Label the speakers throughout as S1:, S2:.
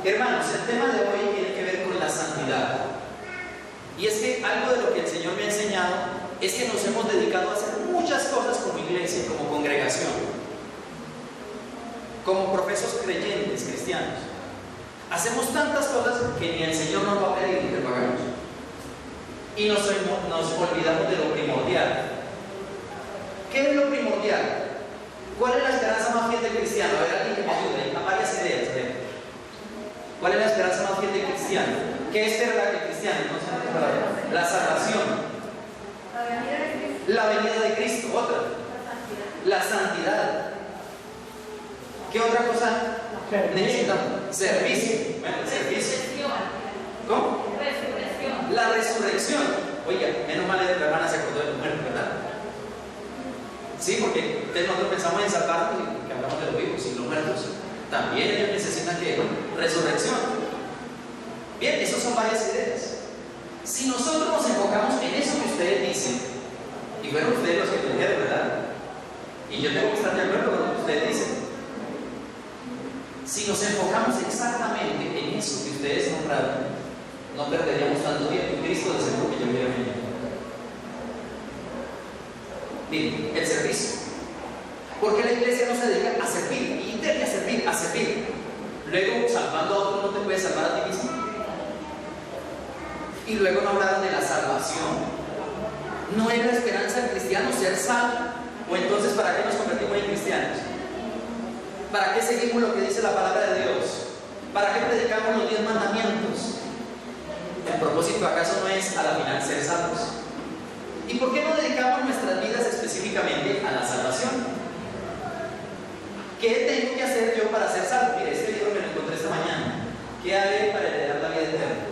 S1: Hermanos, el tema de hoy tiene que ver con la santidad. Y es que algo de lo que el Señor me ha enseñado es que nos hemos dedicado a hacer muchas cosas como iglesia, como congregación, como profesos creyentes cristianos. Hacemos tantas cosas que ni el Señor nos va a pedir que lo hagamos. Y nos olvidamos de lo primordial. ¿Qué es lo primordial? ¿Cuál es la esperanza más fiel del cristiano? A ver, alguien que me ayude, a varias ideas. ¿Cuál es la esperanza más fiel del cristiano? ¿Qué espera el cristiano? Entonces, la salvación. La venida de Cristo. Otra. La santidad. ¿Qué otra cosa necesitamos? Servicio. Bueno, servicio. ¿Cómo? La resurrección. Oiga, menos mal la hermana se acordó de los muertos, ¿verdad? Sí, porque nosotros pensamos en salvarnos y que hablamos de los vivos y los muertos. También ellos necesitan que resurrección. Bien, esas son varias ideas. Si nosotros nos enfocamos en eso que ustedes dicen, y fueron ustedes los que lo dijeron, ¿verdad? Y yo tengo que estar de acuerdo con lo que ustedes dicen. Si nos enfocamos exactamente en eso que ustedes nombraron, no perderíamos tanto tiempo. Cristo de seguro que yo hubiera venido. Bien, el servicio. ¿Por qué la iglesia no se dedica a servir? Y intenta servir, a servir. Luego, salvando a otros, no te puedes salvar a ti mismo. Y luego no hablaron de la salvación. ¿No es la esperanza del cristiano ser salvo? ¿O entonces para qué nos convertimos en cristianos? ¿Para qué seguimos lo que dice la palabra de Dios? ¿Para qué predicamos los 10 mandamientos? ¿El propósito acaso no es a la final ser salvos? ¿Y por qué no dedicamos nuestras vidas específicamente a la salvación? ¿Qué tengo que hacer yo para ser salvo? Mire, este libro me lo encontré esta mañana. ¿Qué haré para heredar la vida eterna?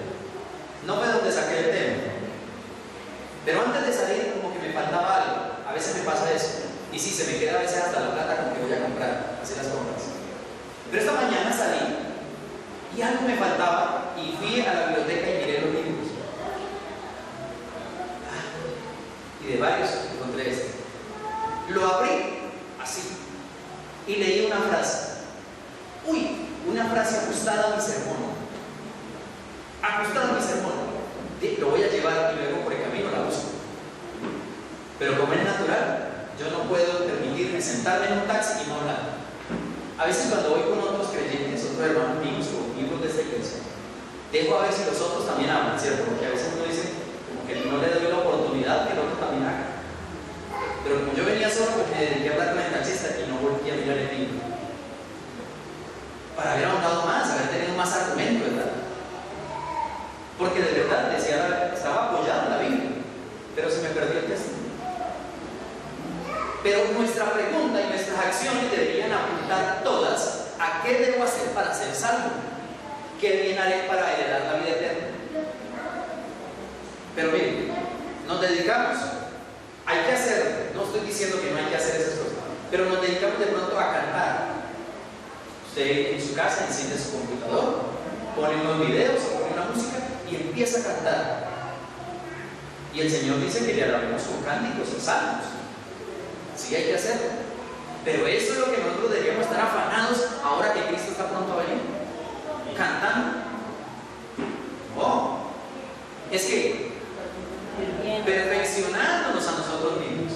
S1: No fue donde saqué el tema. Pero antes de salir, como que me faltaba algo. A veces me pasa eso. Y sí, se me queda a veces hasta la plata con que voy a comprar, hacer las compras. Pero esta mañana salí y algo me faltaba y fui a la biblioteca y miré los libros. Y de varios encontré este. Lo abrí así y leí una frase. Uy, una frase ajustada a mi sermón. Ajustada a mi sermón. Lo voy a llevar y luego por el camino la busco. Pero como es natural, yo no puedo permitirme sentarme en un taxi y no hablar. A veces cuando voy con otros creyentes, otros hermanos míos o miembros de esta iglesia, dejo a ver si los otros también hablan, ¿cierto? Porque a veces uno dice como que no le doy la oportunidad que el otro también haga. Pero como yo venía solo, pues me dediqué a hablar con el taxista y no volví a mirar el libro. Para haber ahondado más, haber tenido más argumento, ¿verdad? Porque de verdad decía, estaba apoyado en la Biblia, pero se me perdió el texto. Pero nuestra pregunta y nuestras acciones deberían apuntar todas a qué debo hacer para ser salvo, qué bien haré para heredar la vida eterna. Pero miren, nos dedicamos, hay que hacerlo, no estoy diciendo que no hay que hacer esas cosas, pero nos dedicamos de pronto a cantar. Usted en su casa enciende su computador, pone unos videos, pone una música y empieza a cantar. Y el Señor dice que le alabemos con cánticos y salmos. Sí, hay que hacerlo. Pero eso es lo que nosotros deberíamos estar afanados ahora que Cristo está pronto a venir. Cantando. Oh, es que perfeccionándonos a nosotros mismos.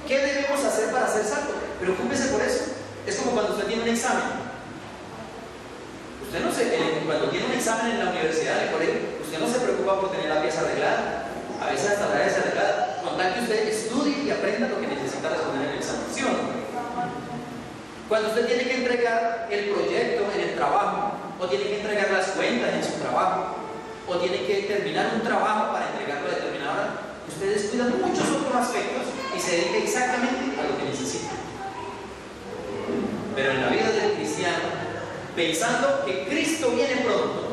S1: ¿Qué debemos hacer para ser salvos? Preocúpese por eso. Es como cuando usted tiene un examen. Usted no se, cuando tiene un examen en la universidad, en el colegio, usted no se preocupa por tener la pieza arreglada. A veces hasta la pieza arreglada, con tal que usted estudie y aprenda lo que necesita responder en el examen. ¿Sí o no? Cuando usted tiene que entregar el proyecto en el trabajo, o tiene que entregar las cuentas en su trabajo, o tiene que terminar un trabajo para entregarlo a determinada hora, usted descuida muchos otros aspectos y se dedica exactamente a lo que necesita. Pero en la vida del cristiano, pensando que Cristo viene pronto,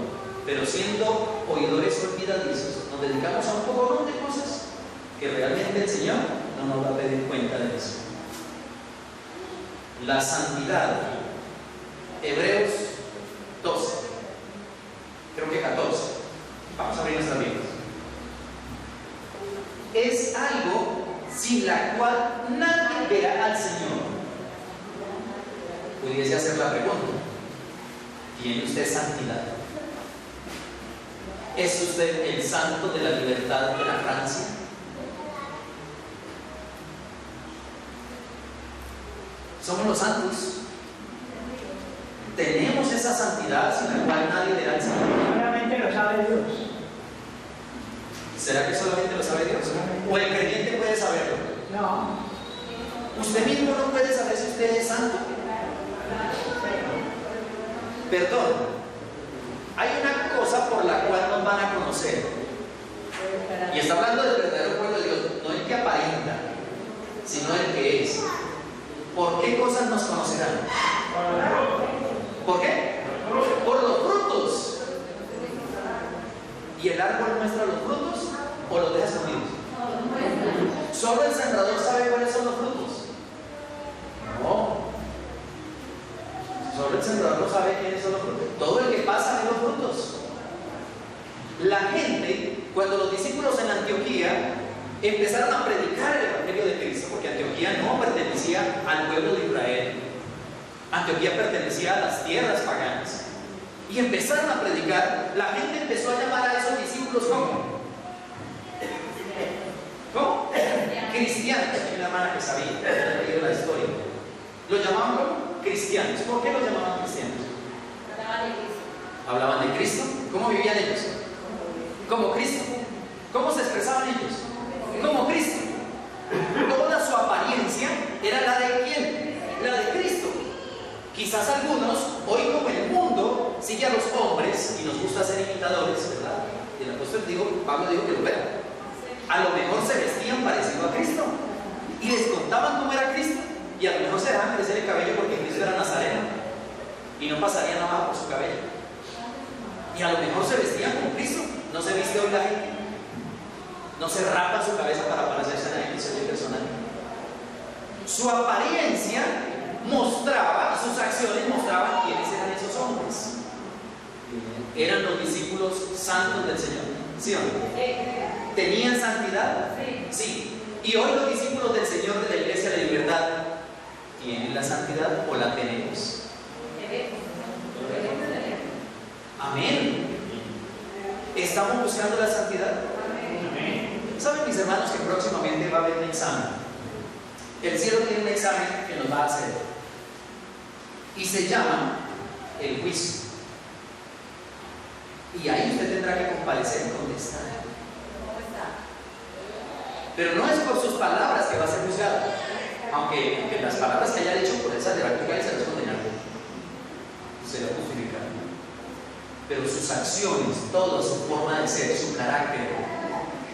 S1: pero siendo oidores olvidadizos, nos dedicamos a un poco de cosas que realmente el Señor no nos va a pedir cuenta de eso. La santidad, Hebreos 12, creo que 14, vamos a abrir nuestras Biblias, es algo sin la cual nadie verá al Señor. Pudiese hacer la pregunta: ¿Tiene usted santidad? ¿Es usted el santo de la libertad de la Francia? ¿Somos los santos? ¿Tenemos esa santidad sin la cual nadie le da el Señor?
S2: Solamente lo sabe Dios.
S1: ¿Será que solamente lo sabe Dios? ¿O el creyente puede saberlo?
S2: No.
S1: ¿Usted mismo no puede saber si usted es santo? Perdón, hay una cosa por la cual nos van a conocer. Y está hablando del verdadero pueblo de Dios, no el que aparenta, sino el que es. ¿Por qué cosas nos conocerán? ¿Por qué? Por los frutos. ¿Y el árbol muestra los frutos o los deja escondidos? ¿Solo el sembrador sabe cuáles son los frutos? No. Solo el sembrador no sabe quiénes son los frutos. Todo el que pasa ve los frutos. La gente, cuando los discípulos en Antioquía empezaron a predicar el Evangelio de Cristo, porque Antioquía no pertenecía al pueblo de Israel, Antioquía pertenecía a las tierras paganas, y empezaron a predicar, la gente empezó a llamar a esos discípulos ¿cómo? ¿Cómo? Cristianos. Hay una hermana que sabía, que había leído la historia. Lo llamaban ¿cómo? Cristianos. ¿Por qué los llamaban cristianos? Hablaban de Cristo. ¿Cómo vivían ellos? Como Cristo. ¿Cómo se expresaban ellos? Como Cristo. Toda su apariencia era la de ¿quién? La de Cristo. Quizás algunos, hoy como el mundo sigue a los hombres y nos gusta ser imitadores, ¿verdad? Y el apóstol Pablo dijo que lo vean. A lo mejor se vestían parecido a Cristo y les contaban cómo era Cristo, y a lo mejor se dejaban crecer el cabello porque Cristo era nazareno y no pasaría nada por su cabello, y a lo mejor se vestían como Cristo. No se viste hoy la gente, no se rapa su cabeza para parecerse a la gente, soy personal. Su apariencia mostraba, sus acciones mostraban quiénes eran esos hombres. Eran los discípulos santos del Señor, ¿sí o no? ¿Tenían santidad? Sí. Y hoy los discípulos del Señor de la Iglesia de Libertad, ¿tienen la santidad o la tenemos? Amén. ¿Estamos buscando la santidad? ¿Saben, mis hermanos, que próximamente va a haber un examen? El cielo tiene un examen que nos va a hacer y se llama el juicio. Y ahí usted tendrá que comparecer y contestar. Pero no es por sus palabras que va a ser juzgado, aunque las palabras que haya dicho por esa de la Biblia se las condenará, será justificado. Pero sus acciones, toda su forma de ser, su carácter,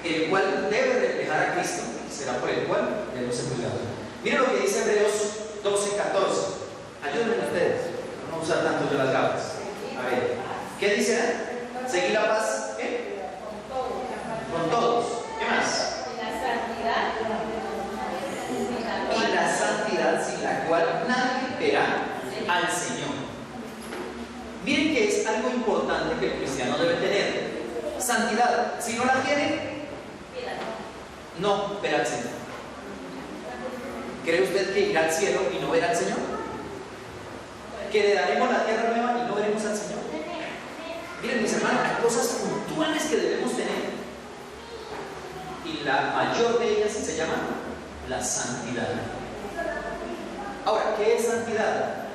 S1: el cual debe reflejar a Cristo, será por el cual debemos ser juzgados. Miren lo que dice Hebreos 12:14. Ayúdenme ustedes, no vamos a usar tanto yo las gafas. A ver, ¿qué dice? Seguir la paz, ¿qué? Con todos. ¿Qué más? Y la santidad sin la cual nadie verá al Señor. Miren que es algo importante que el cristiano debe tener. Santidad, si no la tiene, no verá al Señor. ¿Cree usted que irá al cielo y no verá al Señor? ¿Que le daremos la tierra nueva y no veremos al Señor? Miren, mis hermanos, hay cosas puntuales que debemos tener. Y la mayor de ellas se llama la santidad. Ahora, ¿qué es santidad?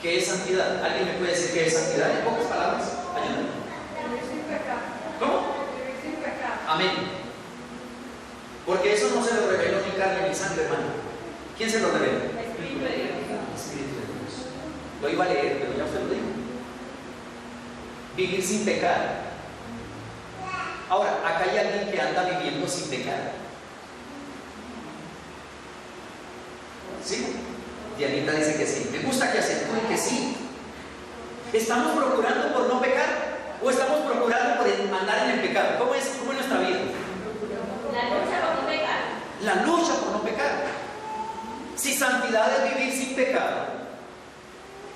S1: ¿Qué es santidad? ¿Alguien me puede decir qué es santidad en pocas palabras? Ayúdame. ¿Cómo? Amén. Porque eso no se lo reveló ni carne ni sangre, hermano. ¿Quién se lo reveló? El Espíritu de Dios. El Espíritu de Dios. Lo iba a leer, pero ya usted lo dijo. Vivir sin pecar. Ahora, acá hay alguien que anda viviendo sin pecar. ¿Sí? Dianita dice que sí. Me gusta que acentúen que sí. ¿Estamos procurando por no pecar? ¿O estamos procurando por andar en el pecado? ¿Cómo es nuestra vida?
S3: La lucha por no pecar.
S1: La lucha por no pecar. Si santidad es vivir sin pecado,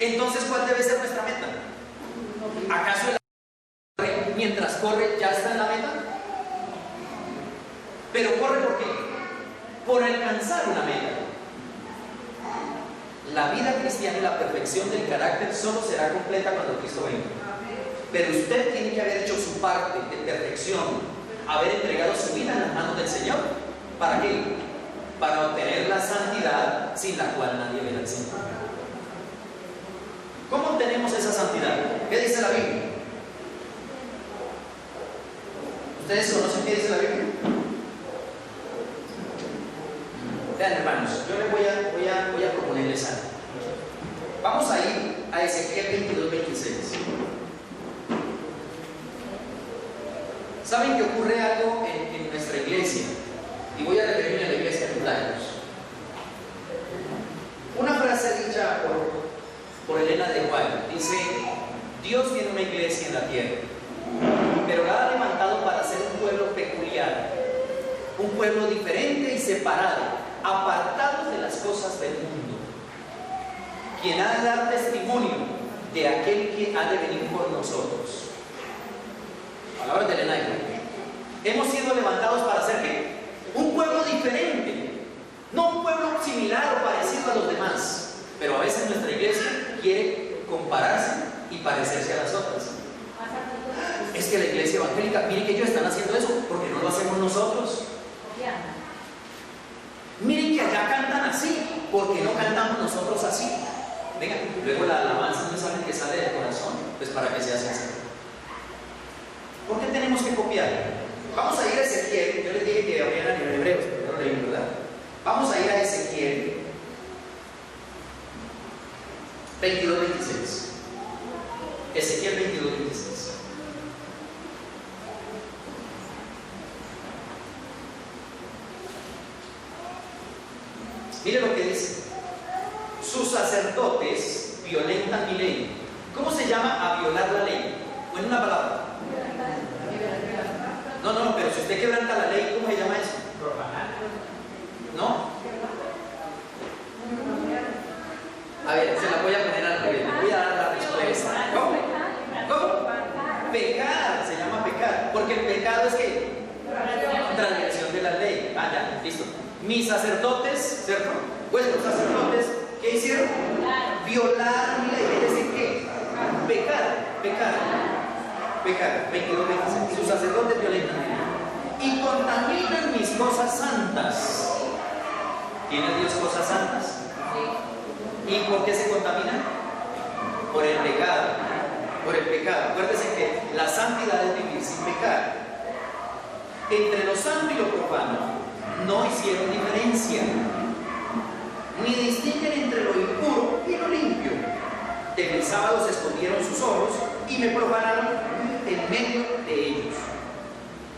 S1: entonces ¿cuál debe ser nuestra meta? ¿Acaso el mientras corre ya está en la meta? Pero corre ¿por qué? Por alcanzar una meta. La vida cristiana y la perfección del carácter solo será completa cuando Cristo venga. Pero usted tiene que haber hecho su parte de perfección, haber entregado su vida en las manos del Señor. ¿Para qué? Para obtener la santidad sin la cual nadie verá al Señor. ¿Cómo obtenemos esa santidad? ¿Qué dice la Biblia? ¿Ustedes conocen qué dice la Biblia? Vean, hermanos, yo les voy a proponerles algo. Vamos a ir a Ezequiel 22:26. ¿Saben que ocurre algo en nuestra iglesia? Y voy a referirme a la iglesia de Milagros. Una frase dicha por Elena de White dice: Dios tiene una iglesia en la tierra, pero la ha levantado para ser un pueblo peculiar, un pueblo diferente y separado, apartados de las cosas del mundo, quien ha de dar testimonio de aquel que ha de venir por nosotros. Palabras de Elena de White. Hemos sido levantados para ser ¿qué? Un pueblo diferente, no un pueblo similar o parecido a los demás, pero a veces nuestra iglesia quiere compararse y parecerse a las otras. Es que la iglesia evangélica, miren que ellos están haciendo eso, porque no lo hacemos nosotros. Miren que allá cantan así, porque no cantamos nosotros así. Venga, luego la alabanza no es algo que sale del corazón, pues para que sea sincero. ¿Por qué tenemos que copiar? Vamos a ir a Ezequiel. Yo les dije que abrieran en Hebreos, pero no lo leí, ¿verdad? Vamos a ir a Ezequiel 22:26. Ezequiel 22:26. Mire lo que dice: sus sacerdotes violentan mi ley. ¿Cómo se llama a violar la ley? O en una palabra. No, pero si usted quebranta la ley, ¿cómo se llama eso? ¿No? A ver, se la voy a poner al revés. Voy a dar la respuesta. ¿Cómo? Pecar, se llama pecar. Porque el pecado es que transgresión de la ley. Ah, ya, listo. Mis sacerdotes, ¿cierto? Vuestros sacerdotes, ¿qué hicieron? Violar mi ley. Es decir, ¿qué? Pecar. 22:26. Sus sacerdotes violentan y contaminan mis cosas santas. ¿Tiene Dios cosas santas? Sí. ¿Y por qué se contaminan? Por el pecado. Acuérdense que la santidad es vivir sin pecar. Entre lo santo y lo profano no hicieron diferencia, ni distinguen entre lo impuro y lo limpio. De mis sábados escondieron sus ojos y me profanaron en medio de ellos.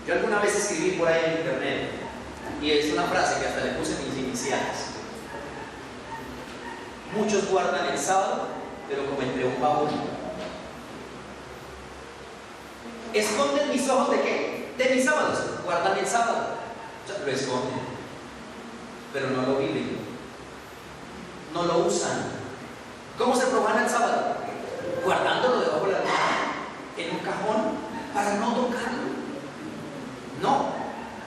S1: Yo alguna vez escribí por ahí en internet, y es una frase que hasta le puse mis iniciales: muchos guardan el sábado, pero como entre un baúl. ¿Esconden mis ojos de qué? De mis sábados. Guardan el sábado, o sea, lo esconden, pero no lo viven, no lo usan. ¿Cómo se profana el sábado? Guardándolo debajo de la almohada, en un cajón, para no tocarlo. No,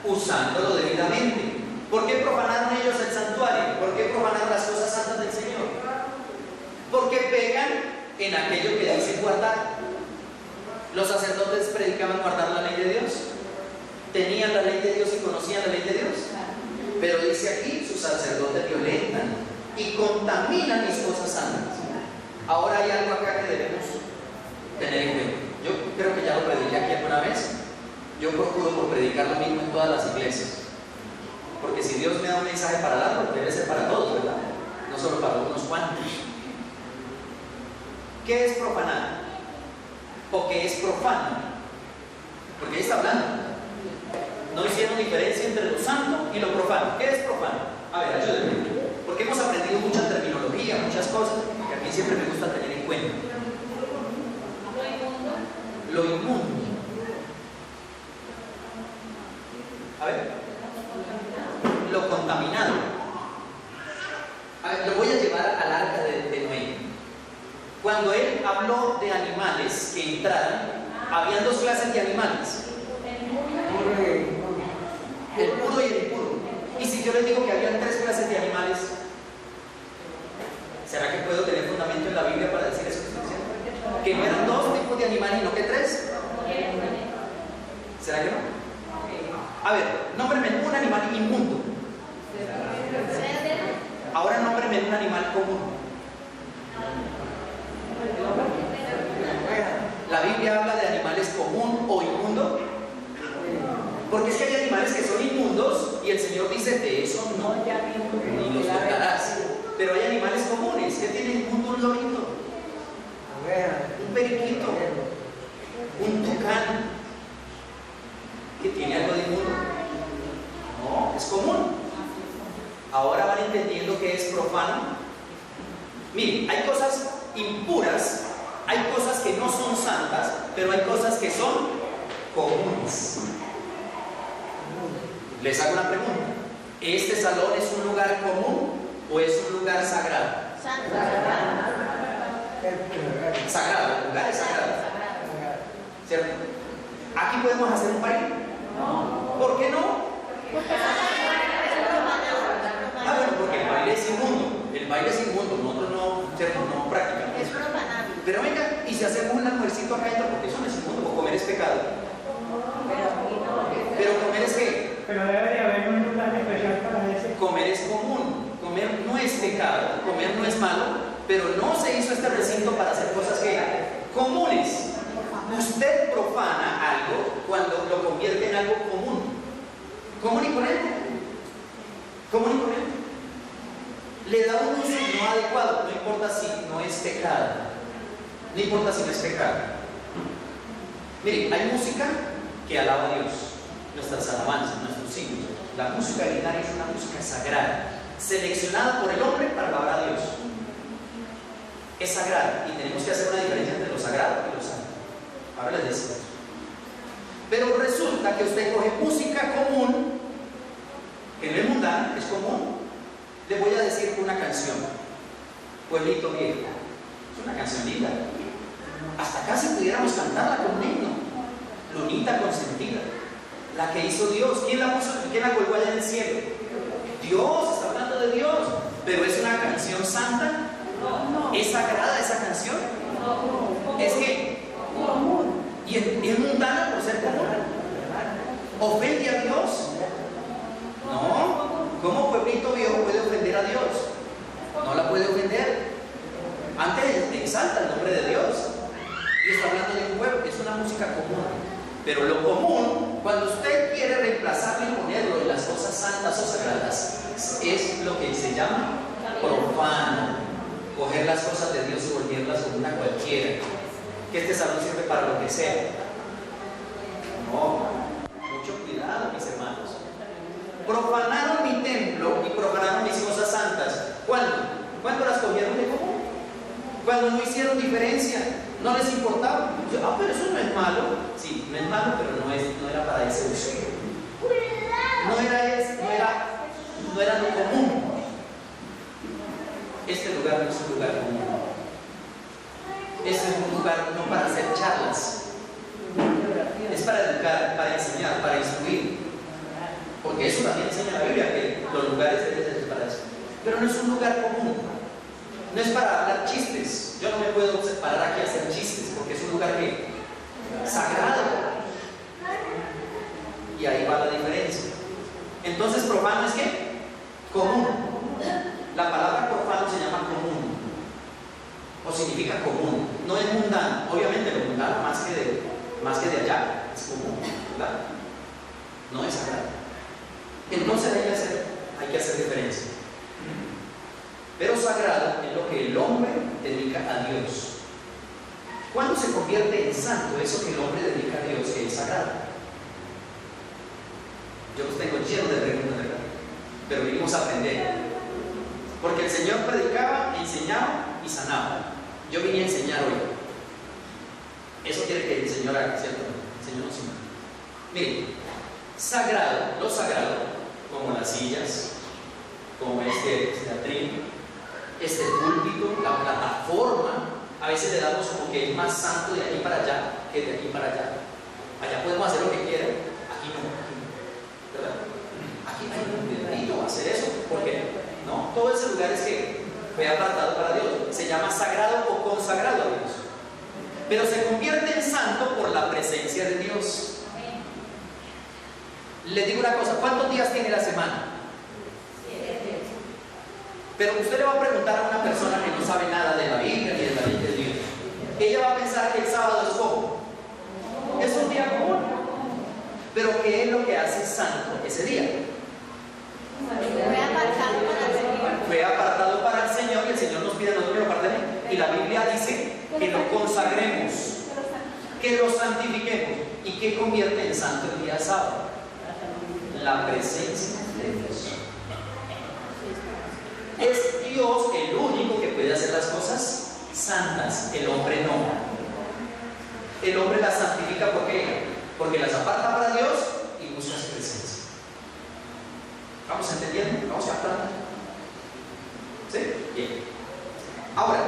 S1: usándolo debidamente. ¿Por qué profanaron ellos el santuario? ¿Por qué profanaron las cosas santas del Señor? Porque pecan en aquello que dicen guardar. Los sacerdotes predicaban guardar la ley de Dios, tenían la ley de Dios y conocían la ley de Dios. Pero dice aquí, sus sacerdotes violentan y contaminan mis cosas santas. Ahora hay algo acá que debemos tener en cuenta. Yo creo que ya lo prediqué aquí alguna vez. Yo procuro por predicar lo mismo en todas las iglesias, porque si Dios me da un mensaje para darlo, debe ser para todos, ¿verdad? No solo para unos cuantos. ¿Qué es profanar? ¿O qué es profano? Porque ahí está hablando. No hicieron diferencia entre lo santo y lo profano. ¿Qué es profano? A ver, ayúdenme, porque hemos aprendido mucha terminología, muchas cosas que a mí siempre me gusta tener en cuenta. Lo inmundo. A ver, lo contaminado. A ver, lo voy a llevar al arca de Noé. Cuando él habló de animales que entraran, habían dos clases de animales: el puro y el impuro. Y si yo les digo que habían tres clases de animales, ¿se que no eran 2 tipos de animales, sino que 3. ¿Será que no? A ver, nómbreme un animal inmundo. Ahora nómbreme un animal común. ¿La Biblia habla de animales común o inmundo? Porque es que hay animales que son inmundos y el Señor dice, de eso no, ni los tocarás. Pero hay animales comunes. ¿Qué tiene inmundo un lorito? Un periquito, un tucán. ¿Qué tiene algo de inmundo? No, es común. Ahora van entendiendo que es profano. Miren, hay cosas impuras, hay cosas que no son santas, pero hay cosas que son comunes. Les hago una pregunta. ¿Este salón es un lugar común o es un lugar sagrado? Sagrado, el lugar es sagrado. ¿Cierto? ¿Aquí podemos hacer un baile? No. ¿Por qué no? Ah, bueno, porque el baile es inmundo. El baile es inmundo, nosotros no, ¿cierto? No practicamos.
S3: Es profanable.
S1: Pero venga, y si hacemos un almuercito acá adentro, porque eso no es inmundo, o comer es pecado. Pero comer es qué?
S2: Pero debe de haber un lugar especial para ese.
S1: Comer es común, comer no es pecado, comer no es malo, pero no se hizo este recinto para hacer cosas que comunes. Usted profana algo cuando lo convierte en algo común. Común y corriente. Común y corriente. Le da un uso no adecuado, no importa si no es pecado. No importa si no es pecado. Miren, hay música que alaba a Dios. Nuestras alabanzas, nuestros signos. La música ordinaria es una música sagrada, seleccionada por el hombre para alabar a Dios. Es sagrada y tenemos que hacer una diferencia entre lo sagrado y lo santo. Ahora les decimos. Pero resulta que usted coge música común, que no es mundana, es común. Le voy a decir una canción, Pueblito Viejo. Es una canción linda. Hasta casi pudiéramos cantarla con un himno. Lunita consentida, la que hizo Dios. ¿Quién la puso? ¿Quién la colgó allá en el cielo? Dios, está hablando de Dios. Pero ¿es una canción santa?
S2: No.
S1: ¿Es sagrada esa canción?
S2: No.
S1: Es que ¿y es mundana por ser común? ¿Ofende a Dios? No. ¿Cómo Pueblito Viejo puede ofender a Dios? No la puede ofender. Antes exalta el nombre de Dios. Y está hablando de un pueblo, es una música común. Pero lo común, cuando usted quiere reemplazarlo y ponerlo en las cosas santas o sagradas, es lo que se llama profano. Coger las cosas de Dios y volverlas como una cualquiera. Que este salón sirve para lo que sea. No, mucho cuidado, mis hermanos. Profanaron mi templo y profanaron mis cosas santas. ¿Cuándo? ¿Cuándo las cogieron de común? Cuando no hicieron diferencia, no les importaba. Pero eso no es malo. Sí, no es malo, pero no era para ese uso. No era lo común. Este lugar no es un lugar común. Este es un lugar no para hacer charlas. Es para educar, para enseñar, para instruir. Porque eso también enseña la Biblia, que los lugares deben ser para eso. Pero no es un lugar común. No es para hablar chistes. Yo no me puedo parar aquí a hacer chistes, porque es un lugar que sagrado. Y ahí va la diferencia. Entonces, profano es ¿qué? Común. La palabra profano se llama común. O significa común. No es mundano. Obviamente lo mundano más que de allá es común, ¿verdad? No es sagrado. Entonces hay que hacer diferencia. Pero sagrado es lo que el hombre dedica a Dios. ¿Cuándo se convierte en santo eso que el hombre dedica a Dios, que es sagrado? Yo los tengo lleno de preguntas, ¿verdad? Pero vinimos a aprender. Porque el Señor predicaba, enseñaba y sanaba. Yo vine a enseñar hoy. Eso quiere que el Señor haga, ¿cierto? El Señor nos enseña. Miren, sagrado, lo sagrado, como las sillas, como este atril, este púlpito, la plataforma, a veces le damos como que es más santo de aquí para allá que de aquí para allá. Allá podemos hacer lo que quieran, aquí no, ¿verdad? Aquí no hay un delito hacer eso, porque no, todo ese lugar es que fue apartado para Dios, se llama sagrado o consagrado a Dios. pero se convierte en santo por la presencia de Dios. Les digo una cosa, ¿cuántos días tiene la semana? Pero usted le va a preguntar a una persona que no sabe nada de la Biblia ni de la ley de Dios. Ella va a pensar que el sábado es como. Es un día común. Pero ¿qué es lo que hace santo ese día? Fue apartado para el Señor y el Señor nos pide a nosotros que lo apartemos. Y la Biblia dice que lo consagremos, que lo santifiquemos. ¿Y qué convierte en santo el día sábado? La presencia de Dios. Es Dios el único que puede hacer las cosas santas, el hombre no. El hombre las santifica ¿por qué? Porque las aparta para Dios y busca su presencia. ¿Vamos entendiendo? ¿Vamos captando? ¿Sí? Bien. Ahora,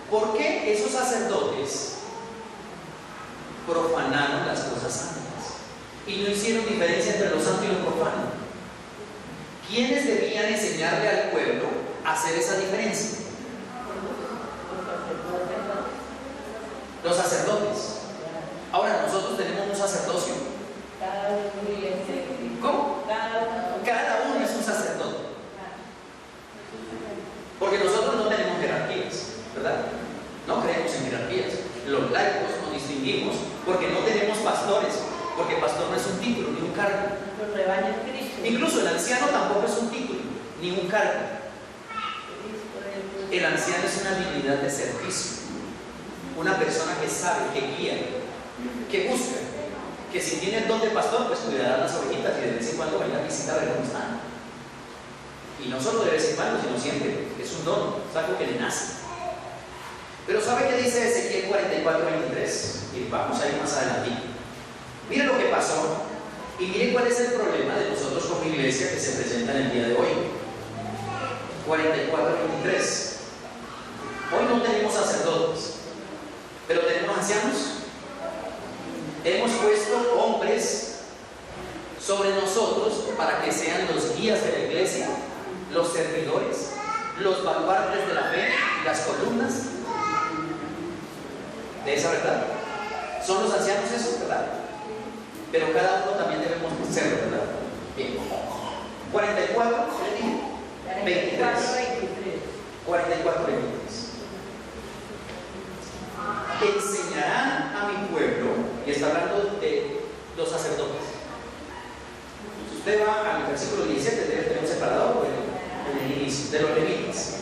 S1: ¿por qué esos sacerdotes profanaron las cosas santas y no hicieron diferencia entre lo santo y lo profano? ¿Quiénes debían enseñarle al pueblo a hacer esa diferencia? Los sacerdotes. Ahora nosotros tenemos un sacerdocio. ¿Cómo? Cada uno es un sacerdote. Porque nosotros no tenemos jerarquías, ¿verdad? No creemos en jerarquías. Los laicos nos distinguimos porque no tenemos pastores, porque pastor no es un título ni un cargo. Incluso el anciano tampoco es un título ni un cargo. El anciano es una dignidad de servicio, una persona que sabe, que guía, que busca, que si tiene el don de pastor, pues cuidará las ovejitas y de vez en cuando va a ir a visitar a ver cómo están. Y no solo de vez en cuando, sino siempre. Es un don, es algo que le nace. Pero ¿sabe qué dice Ezequiel 44:23? Y vamos a ir más adelante. Miren lo que pasó y miren cuál es el problema de nosotros como iglesia que se presenta en el día de hoy. 44:23. Hoy no tenemos sacerdotes, pero tenemos ancianos. Hemos puesto hombres sobre nosotros para que sean los guías de la iglesia, los servidores, los baluartes de la fe, las columnas de esa verdad. Son los ancianos esos, ¿verdad? Pero cada uno también debemos serlo, ¿verdad? Bien. 44, ¿qué le dije? 23. 44:23. Enseñarán a mi pueblo, y está hablando de los sacerdotes. Si usted va al versículo 17, debe tener un separador en el inicio, de los levitas.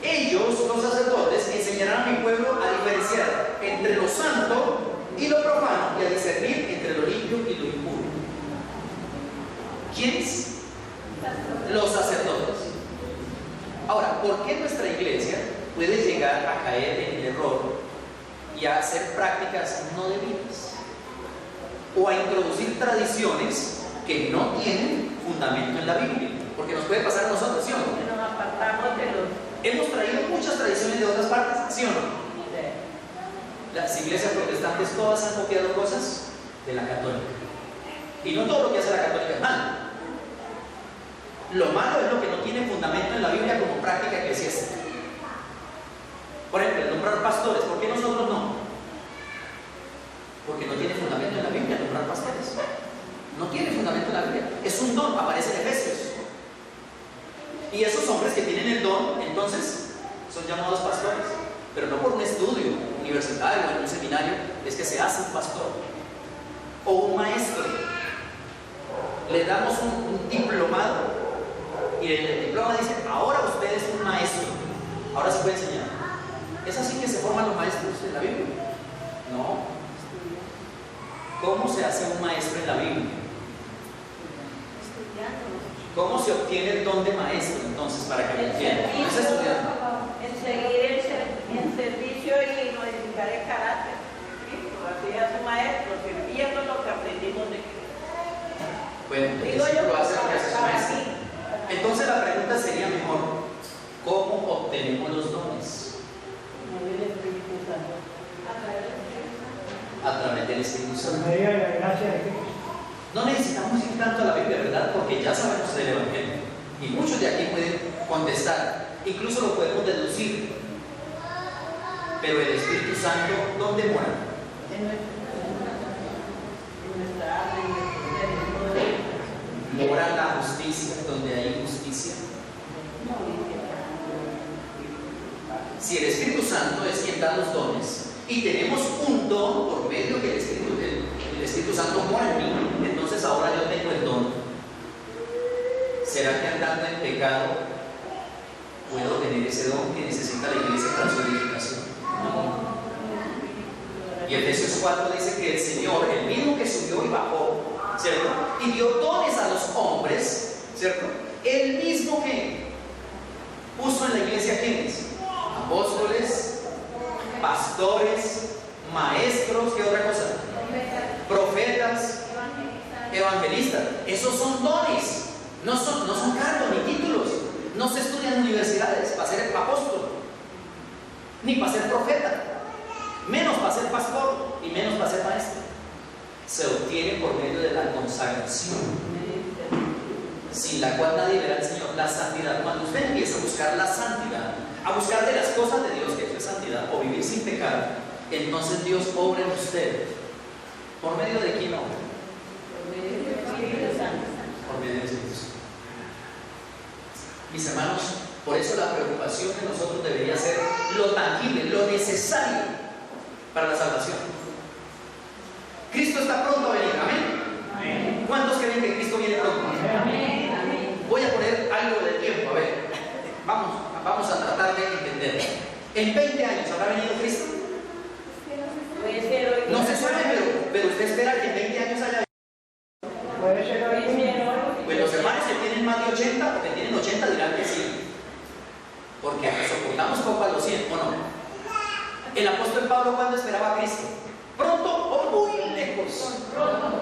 S1: Ellos, los sacerdotes, enseñarán a mi pueblo a diferenciar entre lo santo y lo profano y a discernir entre lo limpio y lo impuro. ¿Quiénes? Los sacerdotes. Ahora, ¿por qué nuestra iglesia puede llegar a caer en el error y a hacer prácticas no debidas? O a introducir tradiciones que no tienen fundamento en la Biblia. Porque nos puede pasar a nosotros, ¿sí o no?
S2: Nos apartamos de los...
S1: Hemos traído muchas tradiciones de otras partes, ¿sí o no? Las iglesias protestantes todas han copiado cosas de la católica. Y no todo lo que hace la católica es malo. Lo malo es lo que no tiene fundamento en la Biblia como práctica eclesiástica. Por ejemplo, el nombrar pastores, ¿por qué nosotros no? Porque no tiene fundamento en la Biblia nombrar pastores. No tiene fundamento en la Biblia. Es un don, aparece en Efesios. Y esos hombres que tienen el don, entonces, son llamados pastores. Pero no por un estudio universitario o en un seminario, es que se hace un pastor. O un maestro. Le damos un diplomado y el diploma dice, ahora usted es un maestro. Ahora se puede enseñar. ¿Es así que se forman los maestros en la Biblia? No. ¿Cómo se hace un maestro en la Biblia? ¿Cómo se obtiene el don de maestro entonces para que lo entiendan? No es estudiando.
S2: En seguir en servicio y modificar el carácter de Cristo. Así es un maestro, sirviendo lo que aprendimos de Cristo.
S1: Bueno, el discípulo hace lo que hace su maestro. Entonces la pregunta sería mejor, ¿cómo obtenemos los dones? A través del Espíritu Santo. No necesitamos ir tanto a la Biblia, ¿verdad? Porque ya sabemos del Evangelio. Y muchos de aquí pueden contestar. Incluso lo podemos deducir. Pero el Espíritu Santo, ¿dónde mora?
S2: En nuestra alma, en nuestro ser.
S1: Mora la justicia, donde hay justicia. Si el Espíritu Santo es quien da los dones y tenemos un don por medio que el Espíritu Santo mora en mí, entonces ahora yo tengo el don. ¿Será que andando en pecado puedo tener ese don que necesita la iglesia para su edificación? Y Efesios 4 dice que el Señor, el mismo que subió y bajó, ¿cierto? Y dio dones a los hombres, ¿cierto? El mismo que puso en la iglesia, ¿quiénes? Apóstoles, pastores, maestros, ¿qué otra cosa? Profetas, evangelistas. Esos son dones, no son cargos ni títulos. No se estudian en universidades para ser apóstol, ni para ser profeta, menos para ser pastor y menos para ser maestro. Se obtiene por medio de la consagración, sin la cual nadie verá al Señor. La santidad, cuando usted empieza a buscar la santidad, a buscar de las cosas de Dios, que es santidad, o vivir sin pecado, entonces Dios obra en usted. ¿Por medio de quién obra?
S2: Por medio del Espíritu Santo.
S1: Por medio del Espíritu Santo. Mis hermanos, por eso la preocupación de nosotros debería ser lo tangible, lo necesario para la salvación. Cristo está pronto a venir, amén. ¿Cuántos creen que Cristo viene pronto?
S2: Amén.
S1: Voy a poner algo de tiempo, a ver. Vamos a tratar de entender. ¿En 20 años habrá venido Cristo?
S2: Puede ser hoy.
S1: No se sabe, pero usted espera que en 20 años haya.
S2: Puede ser hoy.
S1: Pues los hermanos que tienen más de 80 o que tienen 80 dirán que sí. Porque soportamos poco a los 100, ¿o no? El apóstol Pablo, ¿cuándo esperaba a Cristo? ¿Pronto o muy lejos?
S2: Pronto.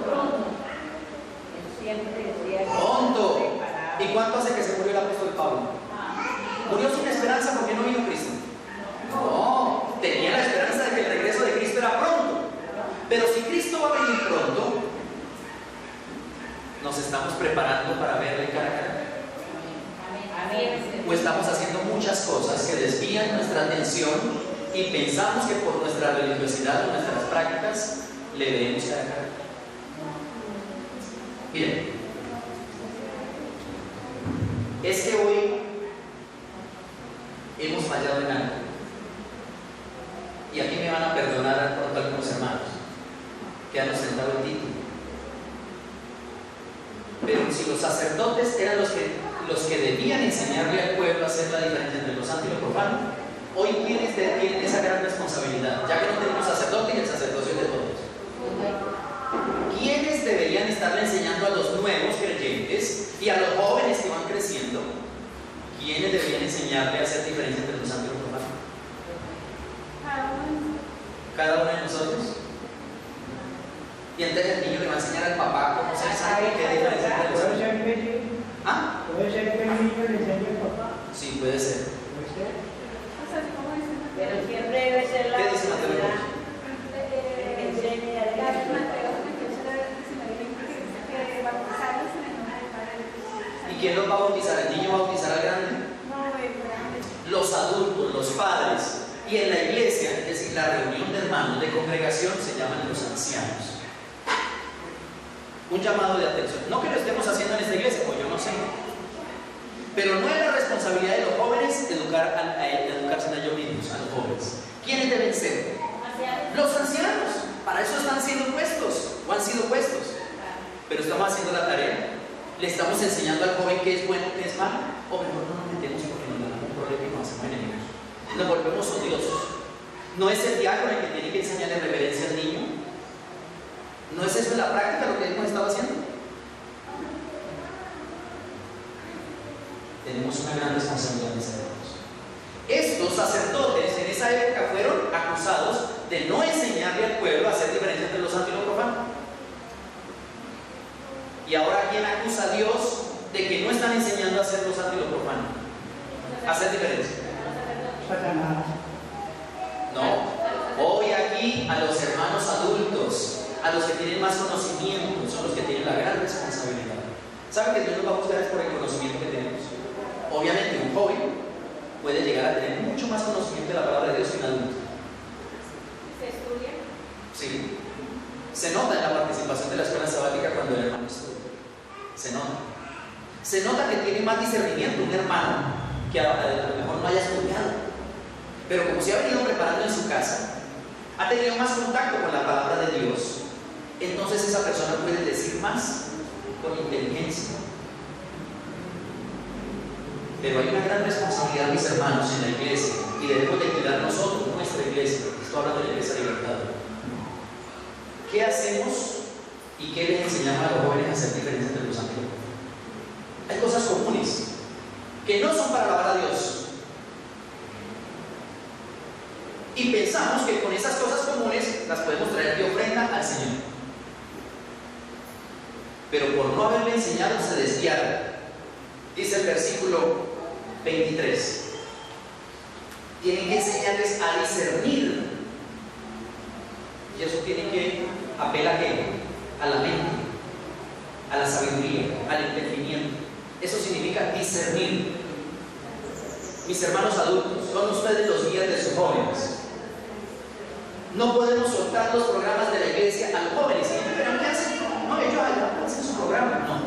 S2: Siempre decía que
S1: Pronto.
S2: preparado.
S1: ¿Y cuánto hace que se murió el apóstol Pablo? Murió sin esperanza porque no vino Cristo. No, tenía la esperanza de que el regreso de Cristo era pronto. Pero si Cristo va a venir pronto, nos estamos preparando para verle cara a cara. O estamos haciendo muchas cosas que desvían nuestra atención y pensamos que por nuestra religiosidad o nuestras prácticas le debemos cara a cara. Miren, es que hoy hemos fallado en algo. Y aquí me van a perdonar pronto algunos hermanos que han ostentado el título. Pero si los sacerdotes eran los que debían enseñarle al pueblo a hacer la diferencia entre lo santo y lo profano, hoy ¿quiénes tienen esa gran responsabilidad? Ya que no tenemos sacerdote y el sacerdocio es de todos. ¿Quiénes deberían estarle enseñando a los nuevos creyentes y a los jóvenes que van creciendo? ¿Quiénes deberían enseñarle a hacer diferencia entre lo santo y lo profano? Cada uno de nosotros. Y entonces el niño le va a enseñar al papá cómo ser santo y qué diferencia entre lo santo. ¿Ah?
S4: ¿Puede ser que el niño le enseñe al papá?
S1: Sí, puede ser.
S4: ¿Puede ser?
S2: Pero siempre debe ser la
S1: ¿Qué dice Mateo?
S2: autoridad que enseñe a la
S1: ¿Y quién los va a bautizar? ¿El niño va a bautizar al grande? Los adultos, los padres. Y en la iglesia, es decir, la reunión de hermanos de congregación, se llaman los ancianos. Un llamado de atención. No que lo estemos haciendo en esta iglesia, pues yo no sé. Pero no es la responsabilidad de los jóvenes educarse a ellos mismos, a los jóvenes. ¿Quiénes deben ser? Los ancianos. Para eso están siendo puestos, o han sido puestos. Pero estamos haciendo la tarea. Le estamos enseñando al joven qué es bueno, qué es malo. O mejor no nos metemos porque nos damos un problema y nos hacemos enemigos. Nos volvemos odiosos. ¿No es el diácono el que tiene que enseñarle reverencia al niño? ¿No es eso en la práctica lo que hemos estado haciendo? Tenemos una gran responsabilidad, mis hermanos. Estos sacerdotes en esa época fueron acusados de no enseñarle al pueblo a hacer diferencia entre lo santo y lo profano. Y ahora, ¿quién acusa a Dios de que no están enseñando a hacer lo santo y lo profano? A hacer diferencia.
S4: Satanás.
S1: No. Hoy aquí a los hermanos adultos, a los que tienen más conocimiento, son los que tienen la gran responsabilidad. ¿Saben que Dios nos va a buscar es por el conocimiento que tenemos? Obviamente un joven puede llegar a tener mucho más conocimiento de la palabra de Dios que un adulto. Se nota que tiene más discernimiento un hermano que a lo mejor no haya estudiado, pero como se ha venido preparando en su casa, ha tenido más contacto con la palabra de Dios, entonces esa persona puede decir más con inteligencia. Pero hay una gran responsabilidad, mis hermanos, en la iglesia, y debemos de cuidar nosotros, nuestra iglesia. Estoy hablando de la iglesia Libertad. ¿Qué hacemos y qué les enseñamos a los jóvenes a hacer diferencia entre los santos? Hay cosas comunes que no son para alabar a Dios, y pensamos que con esas cosas comunes las podemos traer de ofrenda al Señor, pero por no haberle enseñado se desviaron. Dice el versículo 23, tienen que enseñarles a discernir, y eso tiene que apelar a la mente, a la sabiduría, al entendimiento. Eso significa discernir. Mis hermanos adultos, son ustedes los guías de sus jóvenes. No podemos soltar los programas de la iglesia a los jóvenes. ¿Pero qué hacen? No, ellos hacen su programa. No.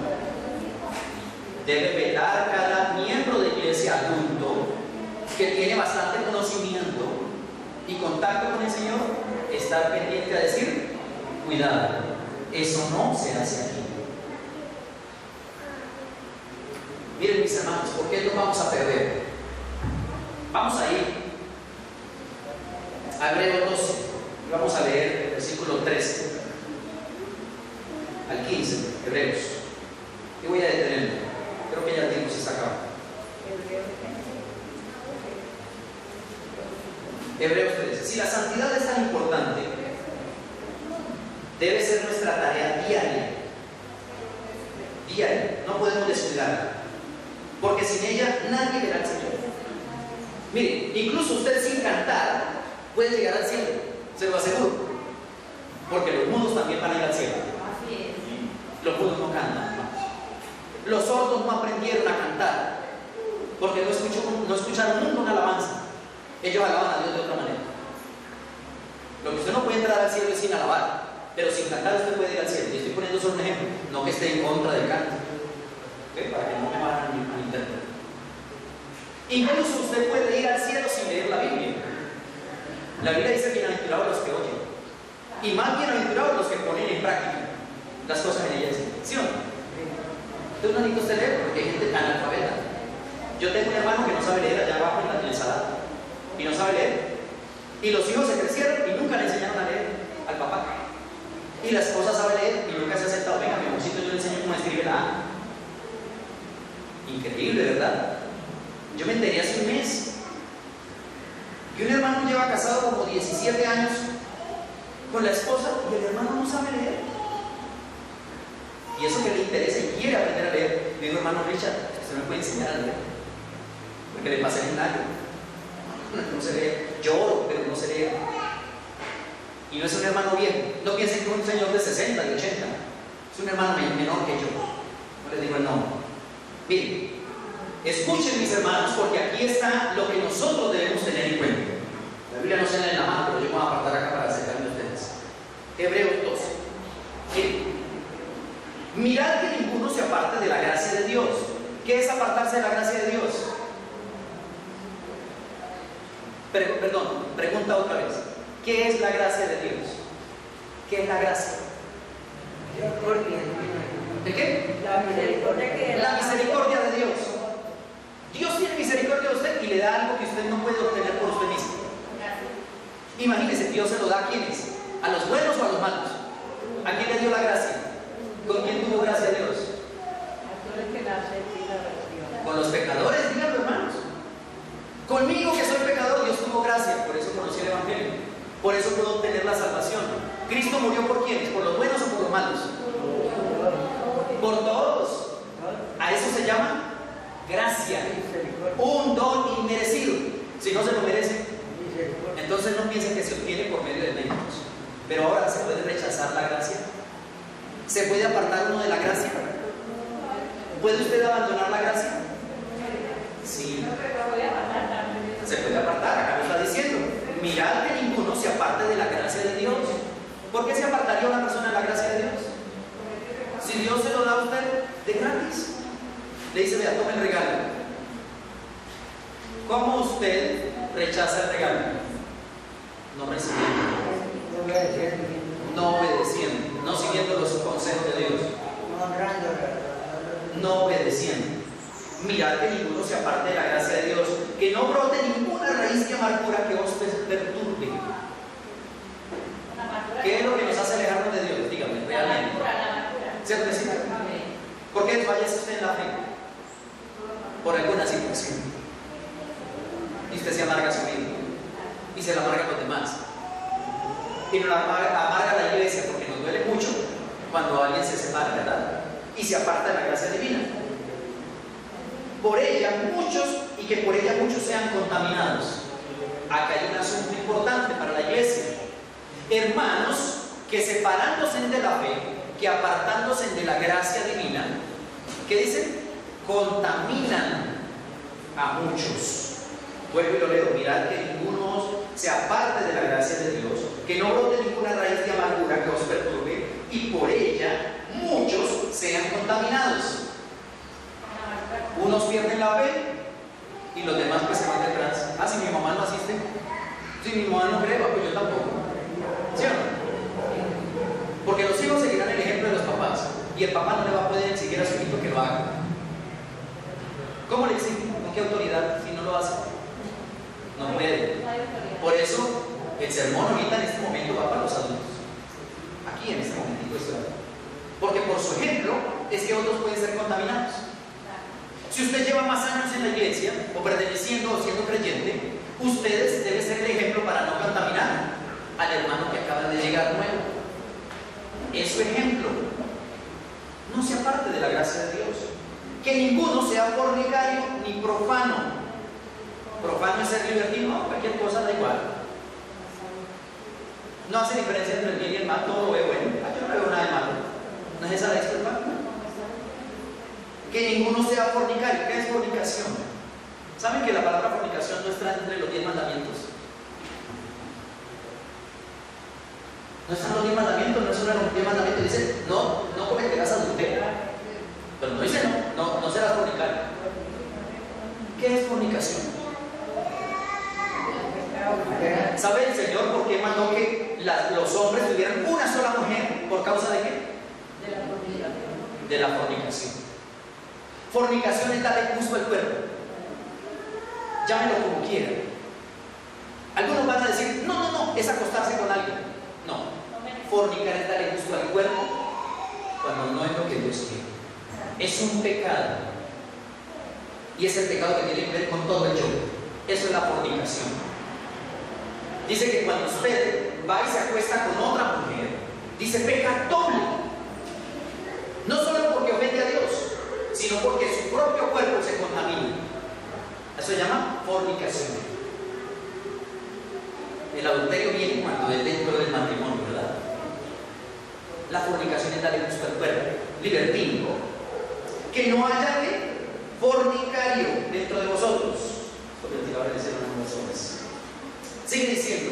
S1: Debe velar cada miembro de iglesia adulto que tiene bastante conocimiento y contacto con el Señor, estar pendiente a decir: cuidado, eso no se hace aquí. Miren, mis hermanos, ¿por qué nos vamos a perder? Vamos a ir a Hebreos 12 y vamos a leer el versículo 13 al 15, Hebreos. Y voy a detenerme. Creo que ya el tiempo se está acabando. Hebreos 13. Si la santidad es tan importante, debe ser nuestra tarea diaria. Diaria. No podemos descuidarla, porque sin ella nadie verá al Señor. Mire, incluso usted sin cantar puede llegar al cielo, se lo aseguro, porque los mudos también van a ir al cielo. Los mudos no cantan. Los sordos no aprendieron a cantar porque no escucharon nunca una alabanza. Ellos alaban a Dios de otra manera. Lo que usted no puede entrar al cielo es sin alabar, pero sin cantar usted puede ir al cielo. Y estoy poniendo solo un ejemplo, no que esté en contra del canto, ¿okay? Para que no me vayan a interpretar. Incluso usted puede ir al cielo sin leer la Biblia. La Biblia dice: bienaventurados los que oyen, y más bienaventurados los que ponen en práctica las cosas en ella. ¿Sí o no? Entonces no necesita usted leer, porque hay gente tan analfabeta. Yo tengo un hermano que no sabe leer allá abajo en la ensalada, y no sabe leer, y los hijos se crecieron y nunca le enseñaron a leer al papá, y la esposa sabe leer y nunca se ha sentado: venga, mi amorcito, yo le enseño cómo escribe la A. Increíble, ¿verdad? Yo me enteré hace un mes que un hermano lleva casado como 17 años con la esposa y el hermano no sabe leer. Y eso que le interesa y quiere aprender a leer. Me dijo: hermano Richard, usted me puede enseñar a leer, porque le pasé un año. No sé leer, lloro, pero no sé leer. Y no es un hermano viejo. No piensen que es un señor de 60, de 80. Es un hermano menor que yo. No les digo el nombre. Miren, escuchen, mis hermanos, porque aquí está lo que nosotros debemos tener en cuenta. La Biblia no se lee en la mano, pero yo me voy a apartar acá para acercarme a ustedes. Hebreos 12. Miren, mirad que ninguno se aparte de la gracia de Dios. ¿Qué es apartarse de la gracia de Dios? Perdón, pregunta otra vez. ¿Qué es la gracia de Dios? ¿Qué es la gracia? ¿De qué?
S2: La misericordia que
S1: La misericordia de Dios. Dios tiene misericordia de usted y le da algo que usted no puede obtener por usted mismo. Imagínese, Dios se lo da a quienes, a los buenos o a los malos. ¿A quién le dio la gracia? ¿Con quién tuvo gracia Dios? Con los pecadores, díganlo, hermanos. Conmigo, que soy pecador, Dios tuvo gracia. Por eso conocí el Evangelio. Por eso puedo obtener la salvación. ¿Cristo murió por quiénes? ¿Por los buenos o por los malos? Por todos. A eso se llama gracia. Un don inmerecido. Si no se lo merece, entonces no piensen que se obtiene por medio de méritos. Pero ahora, ¿se puede rechazar la gracia? ¿Se puede apartar uno de la gracia? ¿Puede usted abandonar la gracia? Sí. Se puede apartar, acá lo está diciendo. Mirad que ninguno se aparte de la gracia de Dios. ¿Por qué se apartaría una persona de la gracia de Dios? Si Dios se lo da a usted de gratis. Le dice, vea, tome el regalo. ¿Cómo usted rechaza el regalo? No recibiendo, no obedeciendo, no siguiendo los consejos de Dios, no obedeciendo. Mirad que ninguno se aparte de la gracia de Dios, que no brote ninguna raíz de amargura que os perturbe. ¿Qué es lo que nos hace alejarnos de Dios? Dígame, realmente. ¿Cierto que sí? ¿Por qué desfallece usted en la fe? Por alguna situación. Y usted se amarga a su vida. Y se la amarga a los demás. Y nos amarga a la iglesia porque nos duele mucho cuando alguien se separa, ¿verdad? Y se aparta de la gracia divina. Por ella muchos, y que por ella muchos sean contaminados. Acá hay un asunto importante para la iglesia. Hermanos que separándose de la fe, que apartándose de la gracia divina, ¿qué dicen? Contaminan a muchos. Vuelvo y lo leo. Mirad que ninguno se aparte de la gracia de Dios, que no brote ninguna raíz de amargura que os perturbe, y por ella muchos sean contaminados. Unos pierden la fe y los demás pues se van detrás. Ah, si mi mamá no asiste, si mi mamá no cree, pues yo tampoco. ¿Sí o no? Porque los hijos seguirán el ejemplo de los papás y el papá no le va a poder exigir a su hijo que lo haga. ¿Cómo le exige? ¿Con qué autoridad si no lo hace? No puede. Por eso el sermón ahorita en este momento va para los adultos. Aquí en este momentito estoy. Porque por su ejemplo es que otros pueden ser contaminados. Si usted lleva más años en la iglesia o perteneciendo o siendo creyente, ustedes deben ser el ejemplo para no contaminar al hermano que acaba de llegar nuevo. Es su ejemplo. No se aparte de la gracia de Dios. Que ninguno sea fornicario ni profano. Profano es ser libertino, cualquier cosa da igual. No hace diferencia entre el bien y el mal, todo lo veo bueno. Yo no veo nada de malo. ¿No es esa la disculpa? Que ninguno sea fornicario. ¿Qué es fornicación? ¿Saben que la palabra fornicación no está entre los 10 mandamientos? No están los 10 mandamientos, no es uno de los 10 mandamientos. Dice, no cometerás adulterio. Pero no dice no serás fornicario. ¿Qué es fornicación? ¿Sabe el Señor por qué mandó que los hombres tuvieran una sola mujer? ¿Por causa de qué? De la fornicación. Fornicación es darle gusto al cuerpo. Llámenlo como quieran. Algunos van a decir, no, es acostarse con alguien. No. Fornicar es darle gusto al cuerpo cuando no es lo que Dios quiere. Es un pecado. Y es el pecado que tiene que ver con todo el yo. Eso es la fornicación. Dice que cuando usted va y se acuesta con otra mujer, dice peca doble. No solo porque ofende a Dios, sino porque su propio cuerpo se contamina. Eso se llama fornicación. El adulterio viene cuando es dentro del matrimonio, ¿verdad? La fornicación es darle gusto al cuerpo. Libertino. Que no haya fornicario dentro de vosotros. Sigue diciendo,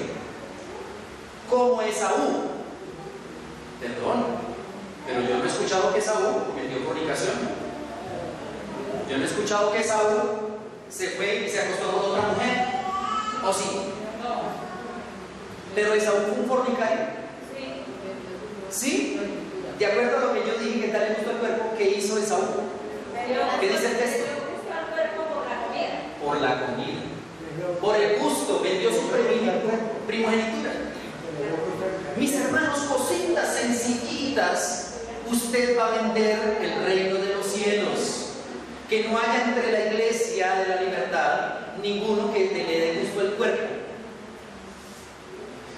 S1: como Esaú. Perdón, pero yo no he escuchado que Esaú cometió fornicación. Yo no he escuchado que Esaú se fue y se acostó con otra mujer. ¿O sí? Pero Esaú fue un fornicario. ¿Sí? De acuerdo a lo que yo dije que darle gusto al cuerpo, ¿qué hizo Esaú? ¿Qué dice el texto? Por la comida. Por el gusto, vendió su primogenitura. Mis hermanos, cositas sencillitas, usted va a vender el reino de los cielos. Que no haya entre la iglesia de la libertad ninguno que le dé gusto al cuerpo,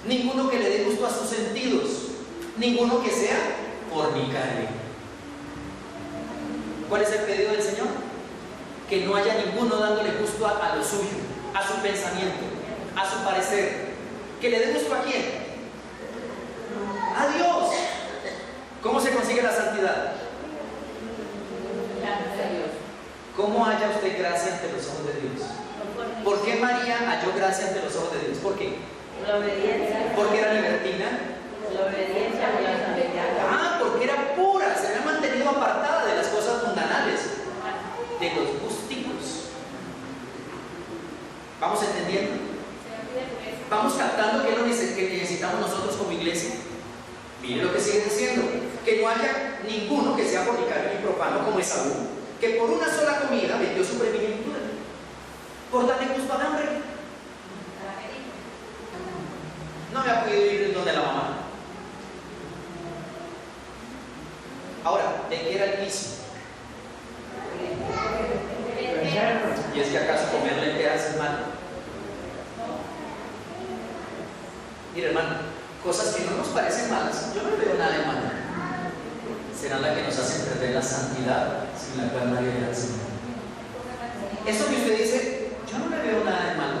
S1: ninguno que le dé gusto a sus sentidos, ninguno que sea fornicario. ¿Cuál es el pedido del Señor? Que no haya ninguno dándole gusto a lo suyo, a su pensamiento, a su parecer. ¿Que le dé gusto a quién? A Dios. ¿Cómo se consigue la santidad? ¿Cómo halla usted gracia ante los ojos de Dios? ¿Por qué María halló gracia ante los ojos de Dios? ¿Por qué?
S2: La obediencia.
S1: ¿Porque era libertina?
S2: La obediencia a la santidad.
S1: Porque era pura, se había mantenido apartada de las cosas mundanales. Vamos captando que es lo que necesitamos nosotros como iglesia. Mire lo que sigue diciendo: que no haya ninguno que sea fornicario ni profano como Esaú, que por una sola comida vendió su primogenitura por darle gusto al hambre. No me ha podido ir donde la mamá. Ahora, ¿de qué era el vicio? ¿Y es que acaso comer lentejas es malo? Mira, hermano, cosas que no nos parecen malas, yo no veo nada de malo. Serán las que nos hacen perder la santidad, sin la cual nadie verá al Señor. Eso que usted dice, yo no le veo nada de malo,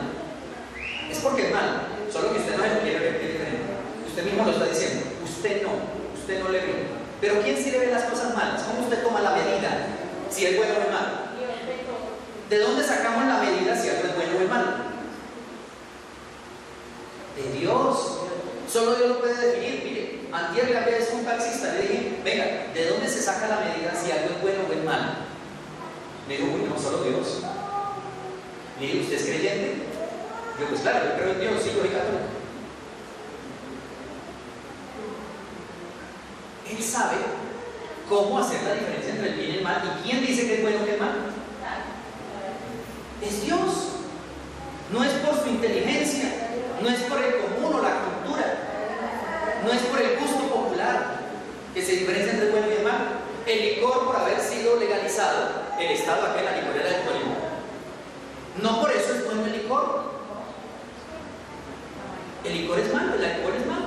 S1: es porque es malo, solo que usted no lo quiere ver, que es diferente. Usted mismo lo está diciendo, usted no le ve. Pero ¿quién sí le ve las cosas malas? ¿Cómo usted toma la medida si es bueno o es malo? ¿De dónde sacamos la medida si algo es bueno o es malo? De Dios. Solo Dios lo puede definir. Mire, antier le hablé a un taxista, le dije, venga, ¿de dónde se saca la medida si algo es bueno o es malo? Me dijo, uy, no, solo Dios. Le dije, ¿usted es creyente? Yo, pues claro, yo creo en Dios, sí, yo soy católico. Él sabe cómo hacer la diferencia entre el bien y el mal. ¿Y quién dice que es bueno o que es malo? Es Dios. No es por su inteligencia, no es por el común o la cultura, no es por el gusto popular que se diferencia entre el bueno y el malo. El licor, por haber sido legalizado, el estado aquel, la licorera del Tolima, no por eso es bueno el licor. El licor es malo, el alcohol es malo.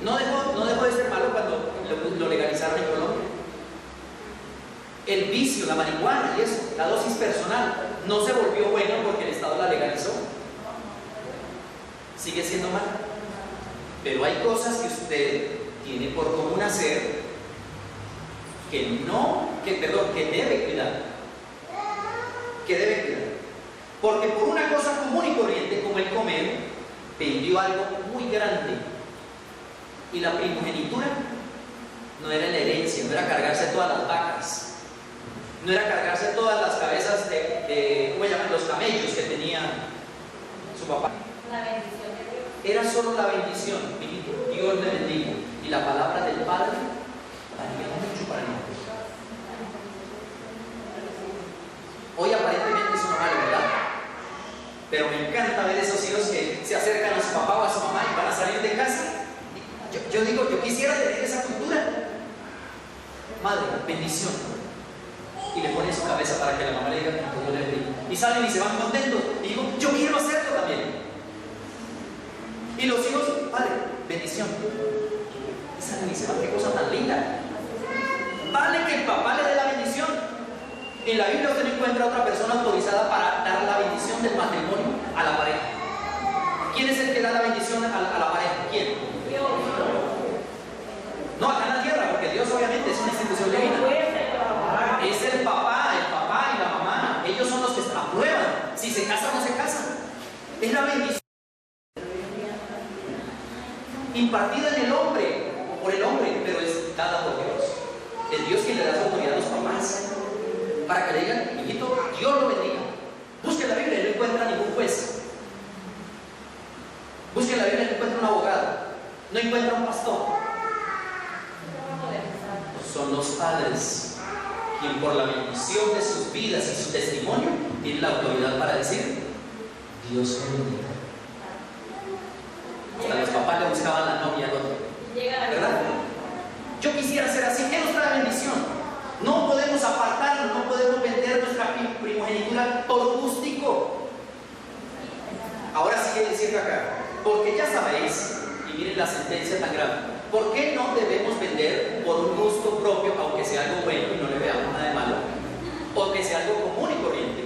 S1: No dejó de ser malo cuando lo legalizaron en Colombia. El vicio, la marihuana y eso, la dosis personal, no se volvió bueno porque el Estado la legalizó. Sigue siendo malo. Pero hay cosas que usted tiene por común hacer que debe cuidar. Que debe cuidar. Porque por una cosa común y corriente como el comer, vendió algo muy grande. Y la primogenitura no era la herencia, no era cargarse todas las vacas, no era cargarse todas las cabezas ¿cómo llaman? Los camellos que tenía su papá.
S3: La bendición de Dios.
S1: Era solo la bendición. Dios le bendiga. Y la palabra del Padre valía mucho para nosotros. Hoy aparentemente eso no vale, ¿verdad? Pero me encanta ver esos hijos que se acercan a su papá o a su mamá y van a salir de casa. Yo digo, yo quisiera tener esa cultura. Madre, bendición. Y le pone su cabeza para que la mamá le diga que Dios le bendiga. Y salen y se van contentos. Y digo, yo quiero hacerlo también. Y los hijos, padre, bendición. Y salen y se van, qué cosa tan linda. Vale que el papá le dé la bendición. En la Biblia usted no encuentra otra persona autorizada para dar la bendición del matrimonio a la pareja. ¿Quién es el que da la bendición a la pareja? ¿Quién?
S2: Dios.
S1: No, acá en la tierra, porque Dios obviamente es una institución divina. Es el papá y la mamá. Ellos son los que aprueban si se casan o no se casan. Es la bendición impartida en el hombre o por el hombre, pero es dada por Dios. Es Dios quien le da esa autoridad a los papás para que le digan, hijito, Dios lo bendiga. Busque la Biblia y no encuentra ningún juez. Busque la Biblia y no encuentra un abogado. No encuentra un pastor. Son los padres quien por la bendición de sus vidas y su testimonio tienen la autoridad para decir, Dios lo bendiga. Hasta los papás le buscaban la novia al otro, ¿verdad? Yo quisiera ser así. ¿Qué nos trae bendición? No podemos apartarnos, no podemos vender nuestra primogenitura por gustico. Ahora sigue diciendo acá, porque ya sabéis, y miren la sentencia tan grave, ¿por qué no debemos vender por un gusto propio, aunque sea algo bueno y no le veamos nada de malo, o que sea algo común y corriente?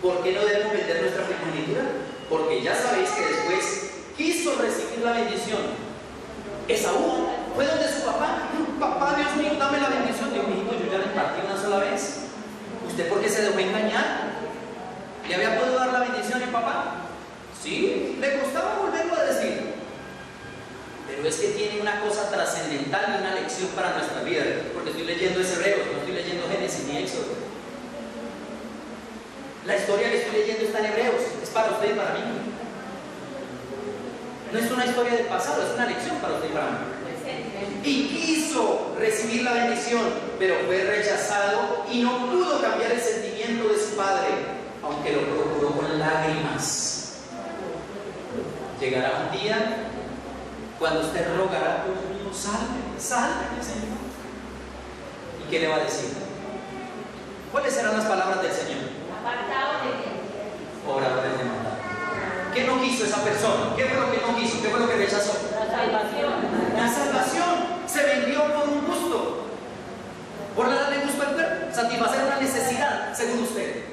S1: ¿Por qué no debemos vender nuestra primogenitura? Porque ya sabéis que después quiso recibir la bendición. Esaú fue donde su papá, papá, Dios mío, dame la bendición. Dios mío, yo ya le impartí una sola vez. ¿Usted por qué se dejó engañar? ¿Le había podido dar la bendición al papá? Sí, le costaba volverlo a decir. Pero es que tiene una cosa trascendental y una lección para nuestra vida, porque estoy leyendo ese Hebreos, no estoy leyendo Génesis ni Éxodo. La historia que estoy leyendo está en Hebreos, es para usted y para mí. No es una historia del pasado, es una lección para usted y para mí. Y quiso recibir la bendición, pero fue rechazado y no pudo cambiar el sentimiento de su padre, aunque lo procuró con lágrimas. Llegará un día cuando usted rogará: Dios mío, sálveme, Señor. ¿Y qué le va a decir? ¿Cuáles serán las palabras del Señor?
S3: Apartado de Dios.
S1: Obradores de maldad. ¿Qué no quiso esa persona? ¿Qué fue lo que no quiso? ¿Qué fue lo que rechazó?
S2: La salvación.
S1: La salvación. Se vendió por un gusto. Por darle gusto al cuerpo, satisfacer una necesidad, según usted.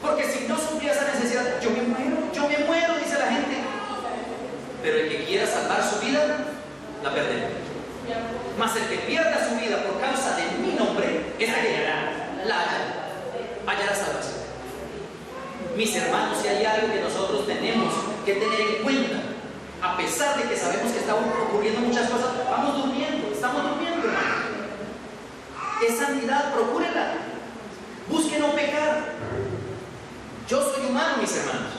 S1: Porque si no supiera esa necesidad, yo me muero, dice la gente. Pero el que quiera salvar su vida, la perderá. Mas el que pierda su vida por causa de mi nombre, esa que hallará salvación. Mis hermanos, si hay algo que nosotros tenemos que tener en cuenta, a pesar de que sabemos que están ocurriendo muchas cosas, estamos durmiendo, hermano. Es santidad, procúrela. Busque no pecar. Yo soy humano, mis hermanos.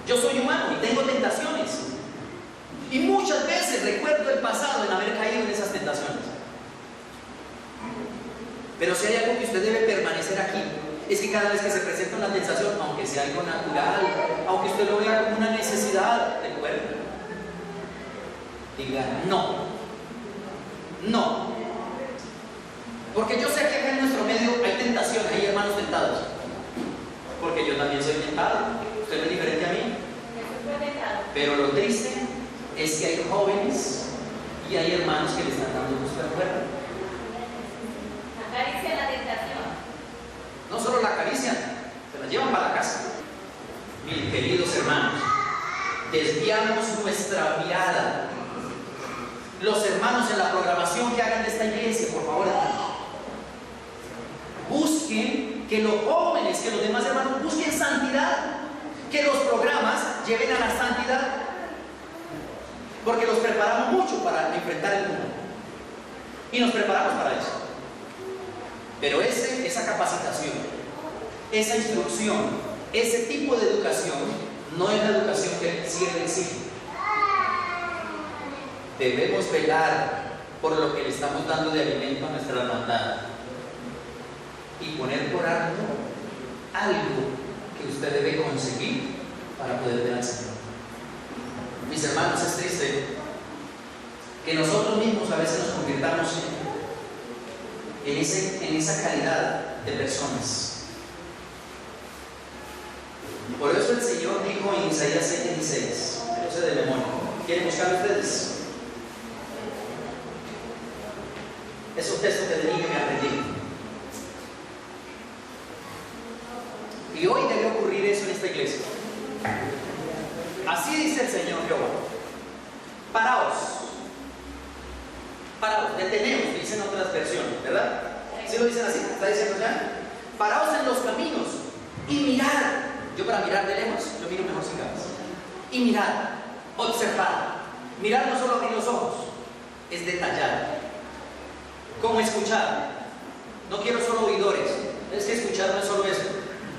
S1: Yo soy humano y tengo tentaciones. Y muchas veces recuerdo el pasado en haber caído en esas tentaciones. Pero si hay algo que usted debe permanecer aquí, es que cada vez que se presenta una tentación, aunque sea algo natural, aunque usted lo vea como una necesidad del cuerpo, diga no. Porque yo sé que acá en nuestro medio hay tentación, hay hermanos tentados. Porque yo también soy tentado. Usted no es diferente a mí. Pero lo triste es que hay jóvenes y hay hermanos que le están dando gusto al cuerpo.
S3: Acaricia la tentación.
S1: No solo la acarician, se la llevan para la casa. Mis queridos hermanos, desviamos nuestra mirada. Los hermanos en la programación que hagan de esta iglesia, por favor, hermanos, busquen que los jóvenes, que los demás hermanos busquen santidad, que los programas lleven a la santidad, porque los preparamos mucho para enfrentar el mundo y nos preparamos para eso. Pero esa capacitación, esa instrucción, ese tipo de educación no es la educación que el cielo exige. Debemos velar por lo que le estamos dando de alimento a nuestra hermandad y poner por alto algo que usted debe conseguir para poder ver al Señor. Mis hermanos, es triste que nosotros mismos a veces nos convirtamos en esa calidad de personas. Por eso el Señor dijo en Isaías 6:16, no sé de memoria, ¿quieren buscar ustedes? Es un texto que de niño me aprendí. Y hoy debe ocurrir eso en esta iglesia. Así dice el Señor Jehová: paraos, deteneos, dicen otras versiones, ¿verdad? ¿Sí lo dicen así? ¿Está diciendo ya? Paraos en los caminos y mirad. Yo para mirar de lejos, yo miro mejor sin gafas. Y mirad, observad. Mirar no solo abrir los ojos, es detallar. ¿Cómo escuchar? No quiero solo oidores. Es que escuchar no es solo eso.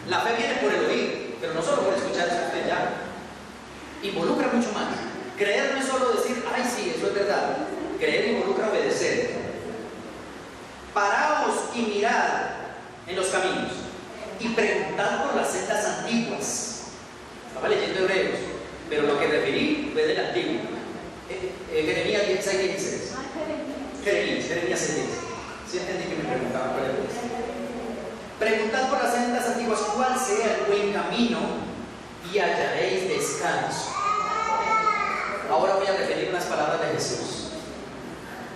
S1: La fe viene por el oír, pero no solo por escuchar, eso usted ya involucra mucho más. Creer no es solo decir, ay sí, eso es verdad. Creer involucra obedecer. Paraos y mirad en los caminos y preguntad por las sendas antiguas. Estaba leyendo Hebreos, pero lo que referí fue del antiguo. Jeremías 16:16. Jeremías 6:16. ¿Sí entendí que me preguntaban por el texto? Preguntad por las sendas antiguas cuál sea el buen camino y hallaréis descanso. Ahora voy a referir unas palabras de Jesús.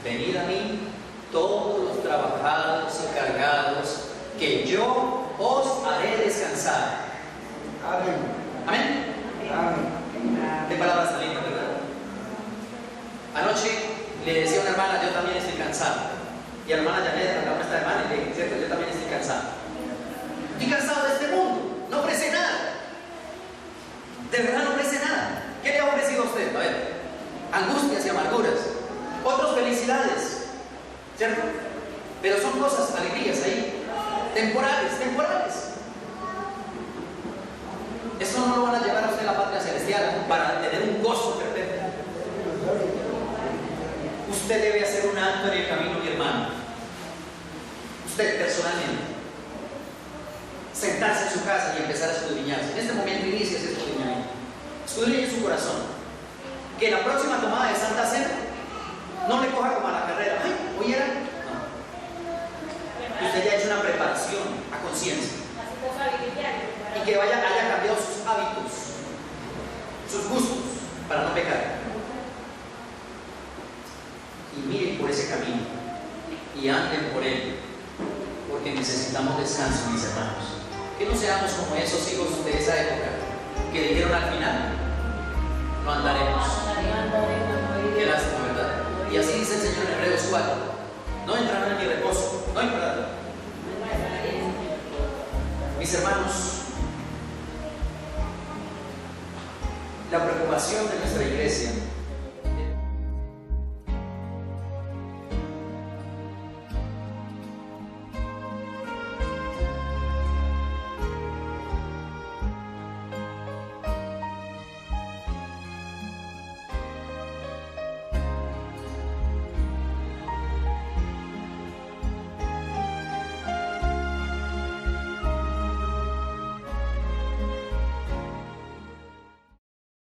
S1: Venid a mí todos los trabajados y cargados, que yo os haré descansar.
S4: Amén.
S1: Amén.
S4: Amén.
S1: Qué palabras tan lindas, ¿verdad? Anoche le decía a una hermana, yo también estoy cansada. Y a la hermana Janet, a nuestra hermana, le dije, cierto, yo también estoy cansada. Estoy cansado de este mundo, no ofrece nada. De verdad no ofrece nada. ¿Qué le ha ofrecido a usted? A ver, angustias y amarguras. Otros felicidades, ¿cierto? Pero son cosas, alegrías ahí, temporales. Eso no lo van a llevar a usted a la patria celestial para tener un gozo perfecto. usted debe hacer un alto en el camino, mi hermano. Usted personalmente. Sentarse en su casa y empezar a escudriñarse. En este momento inicia ese escudriñamiento. Escudriñe su corazón. Que la próxima tomada de Santa Cena no le coja como a la carrera. ¡Ay, hoy era! No. Que usted ya ha hecho una preparación a conciencia. Y que haya cambiado sus hábitos, sus gustos, para no pecar. Y miren por ese camino y anden por él, porque necesitamos descanso, mis hermanos. Que no seamos como esos hijos de esa época que dijeron al final: no andaremos. Qué lástima, ¿verdad? Y así dice el Señor en Hebreos 4: no entrarán en mi reposo. No hay verdad. Mis hermanos, la preocupación de nuestra iglesia